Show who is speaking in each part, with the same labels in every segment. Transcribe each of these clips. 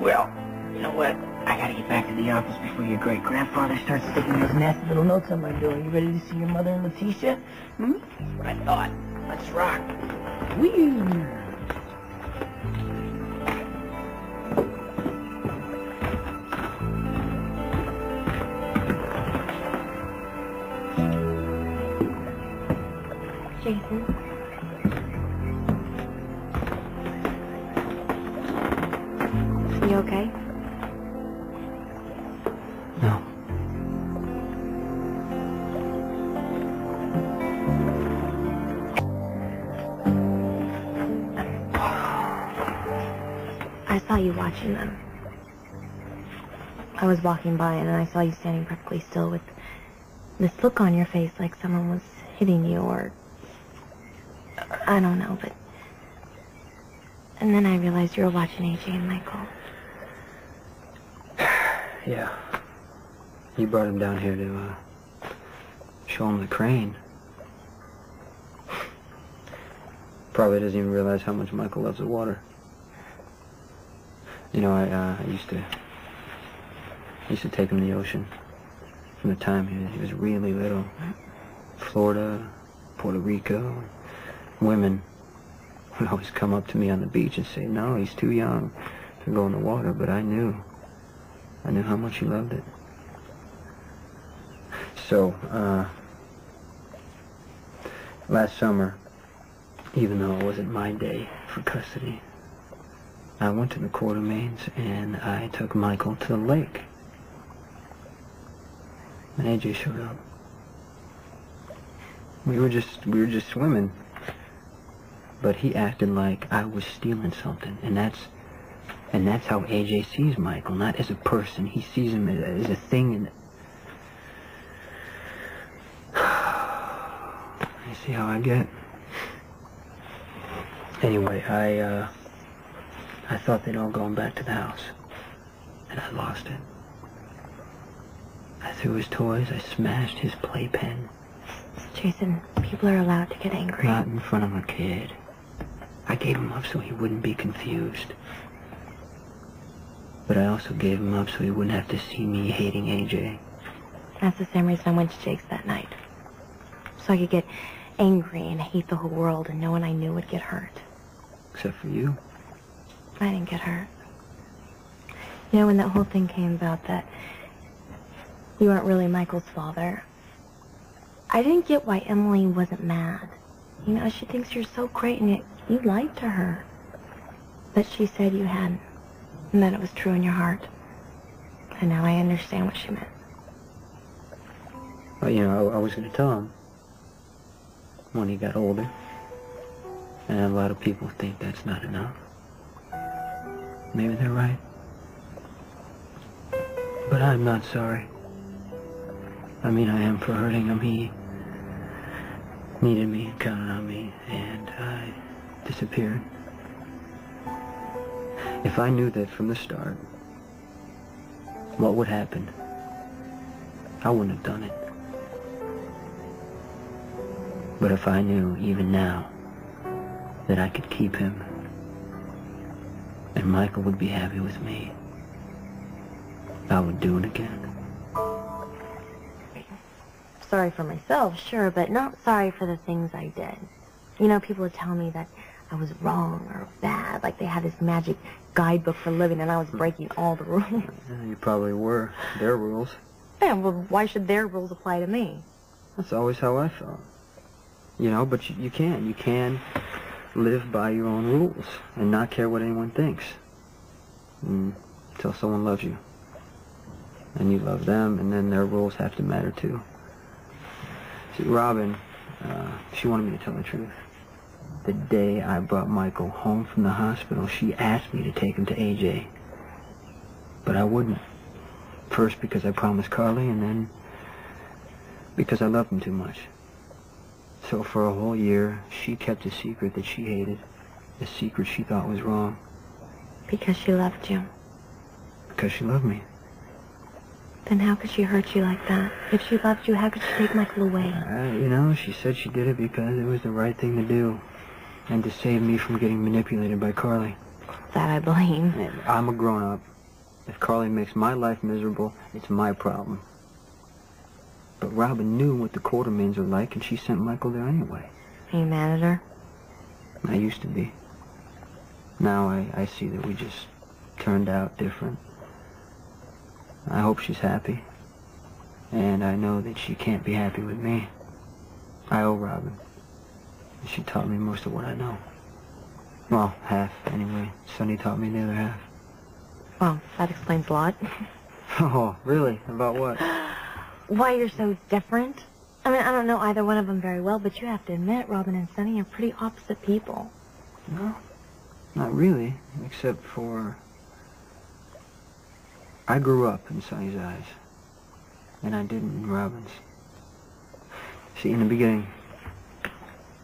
Speaker 1: Well, you know what? I gotta get back to the office before your great-grandfather starts sticking those nasty little notes on my door. You ready to see your mother and Letitia? That's what I thought. Let's rock. Whee!
Speaker 2: Jason. You okay?
Speaker 1: No.
Speaker 2: I saw you watching them. I was walking by and I saw you standing perfectly still with this look on your face like someone was hitting you or I don't know, but... And then I realized you were watching AJ and Michael.
Speaker 1: Yeah. You brought him down here to, show him the crane. Probably doesn't even realize how much Michael loves the water. You know, I used to take him to the ocean from the time he was really little. Florida, Puerto Rico. Women would always come up to me on the beach and say, no, he's too young to go in the water, but I knew how much he loved it. So, last summer, even though it wasn't my day for custody, I went to the Court of Mains and I took Michael to the lake. And AJ showed up. We were just swimming. But he acted like I was stealing something, and that's how AJ sees Michael, not as a person. He sees him as a thing. And you see how I get? Anyway, I thought they'd all gone back to the house, and I lost it. I threw his toys. I smashed his playpen.
Speaker 2: Jason, people are allowed to get angry.
Speaker 1: Not in front of a kid. I gave him up so he wouldn't be confused. But I also gave him up so he wouldn't have to see me hating AJ.
Speaker 2: That's the same reason I went to Jake's that night. So I could get angry and hate the whole world and no one I knew would get hurt.
Speaker 1: Except for you.
Speaker 2: I didn't get hurt. You know, when that whole thing came about that you weren't really Michael's father, I didn't get why Emily wasn't mad. You know, she thinks you're so great and you lied to her. But she said you hadn't, and that it was true in your heart. And now I understand what she meant.
Speaker 1: Well, you know, I was going to tell him when he got older. And a lot of people think that's not enough. Maybe they're right. But I'm not sorry. I mean, I am for hurting him. He needed me, counted on me, and I disappeared. If I knew that from the start, what would happen, I wouldn't have done it. But if I knew, even now, that I could keep him, and Michael would be happy with me, I would do it again.
Speaker 2: Sorry for myself, sure, but not sorry for the things I did. You know, people would tell me that I was wrong or bad, like they had this magic guidebook for living and I was breaking all the rules.
Speaker 1: Yeah, you probably were. Their rules.
Speaker 2: Yeah, well, why should their rules apply to me?
Speaker 1: That's always how I felt. You know, but you can. You can live by your own rules and not care what anyone thinks. Until someone loves you. And you love them, and then their rules have to matter too. See, Robin, she wanted me to tell the truth. The day I brought Michael home from the hospital, she asked me to take him to AJ. But I wouldn't. First because I promised Carly, and then because I loved him too much. So for a whole year, she kept a secret that she hated, a secret she thought was wrong.
Speaker 2: Because she loved you.
Speaker 1: Because she loved me.
Speaker 2: Then how could she hurt you like that? If she loved you, how could she take Michael away?
Speaker 1: You know, she said she did it because it was the right thing to do. And to save me from getting manipulated by Carly.
Speaker 2: That I believe.
Speaker 1: I'm a grown-up. If Carly makes my life miserable, it's my problem. But Robin knew what the Quartermains are like, and she sent Michael there anyway.
Speaker 2: Are you mad at her?
Speaker 1: I used to be. Now I see that we just turned out different. I hope she's happy. And I know that she can't be happy with me. I owe Robin. She taught me most of what I know. Well, half, anyway. Sonny taught me the other half.
Speaker 2: Well, that explains a lot.
Speaker 1: Oh, really? About what?
Speaker 2: Why you're so different. I mean, I don't know either one of them very well, but you have to admit Robin and Sonny are pretty opposite people.
Speaker 1: No, not really, except for... I grew up in Sonny's eyes, and I didn't in Robin's. See, in the beginning,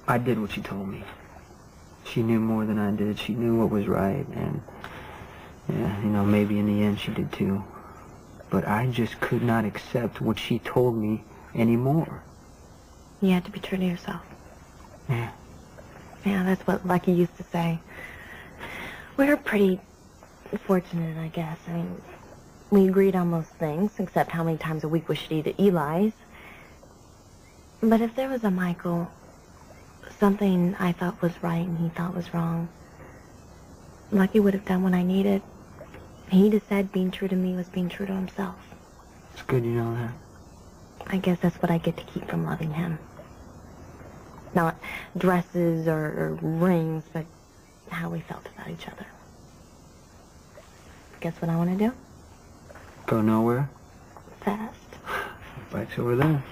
Speaker 1: I did what she told me. She knew more than I did. She knew what was right, and, yeah, you know, maybe in the end she did too. But I just could not accept what she told me anymore.
Speaker 2: You had to be true to yourself.
Speaker 1: Yeah.
Speaker 2: Yeah, that's what Lucky used to say. We're pretty fortunate, I guess. I mean, we agreed on most things, except how many times a week we should eat at Eli's. But if there was a Michael, something I thought was right and he thought was wrong, Lucky would have done what I needed. He'd have said being true to me was being true to himself.
Speaker 1: It's good you know that.
Speaker 2: I guess that's what I get to keep from loving him. Not dresses or rings, but how we felt about each other. Guess what I want to do?
Speaker 1: Go nowhere?
Speaker 2: Fast.
Speaker 1: Bike's over there.